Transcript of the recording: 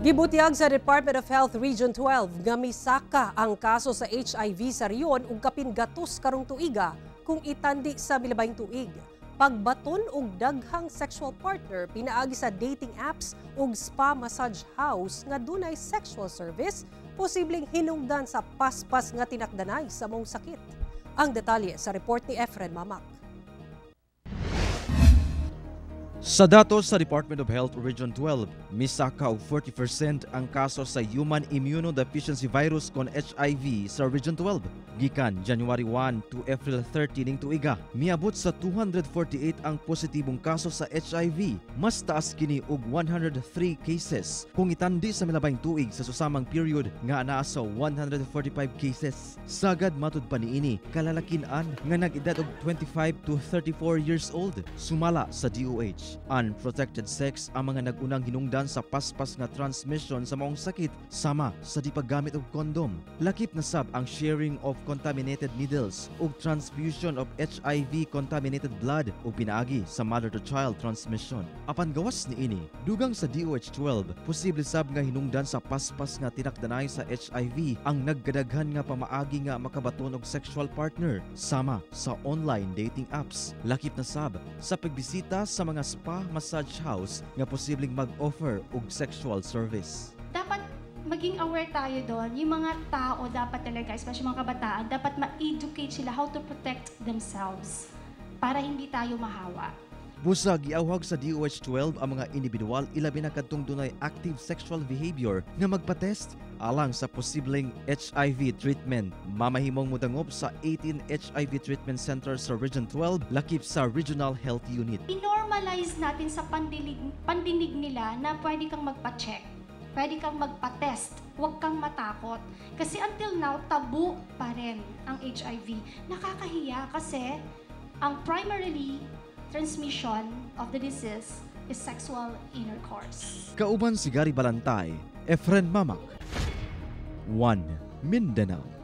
Gibutyag sa Department of Health Region 12 nga misaka ang kaso sa HIV sa riyon ug kapin gatos karong tuiga kung itandi sa milabayng tuig. Pagbaton og daghang sexual partner pinaagi sa dating apps ug spa massage house nga dunay sexual service, posibleng hinungdan sa paspas nga tinakdanay sa mong sakit. Ang detalye sa report ni Efren Mamak. Sa datos sa Department of Health Region 12, misaka og 40% ang kaso sa human immunodeficiency virus kon HIV sa Region 12. Gikan January 1 to April 30 ning tuiga, miabot sa 248 ang positibong kaso sa HIV. Mas taas kini og 103 cases kung itandi sa milabayng tuig sa susamang period nga anaa sa 145 cases. Sagad matud pa niini kalalakin-an nga nag-edad og 25 to 34 years old. Sumala sa DOH, unprotected sex ang mga nagunang hinungdan sa paspas nga transmission sa maong sakit sama sa di paggamit og kondom. Lakip na sab ang sharing of contaminated needles ug transfusion of HIV contaminated blood ug pinaagi sa mother-to-child transmission. Apan gawas niini, dugang sa DOH-12, posible sab nga hinungdan sa paspas nga tinakdanay sa HIV ang nagkadaghan nga pamaagi nga makabaton og sexual partner sama sa online dating apps. Lakip na sab sa pagbisita sa mga spa massage house nga posibleng mag-offer og sexual service. Dapat maging aware tayo doon. Yung mga tao dapat talaga, especially mga kabataan, dapat ma-educate sila how to protect themselves para hindi tayo mahawa. Busa giawhag sa DOH-12 ang mga individual ilabi na kadtong dunay active sexual behavior nga magpa-test alang sa posibleng HIV treatment. Mamahimong mudangob sa 18 HIV treatment centers sa Region 12 lakip sa Regional Health Unit. I-normalize natin sa pandinig nila na pwede kang magpa-check, pwede kang magpa-test, huwag kang matakot. Kasi until now, tabu pa rin ang HIV. Nakakahiya kasi ang primarily transmission of the disease is sexual intercourse. Kauban si Gary Balantay, Efren Mamak, 1 Mindanao.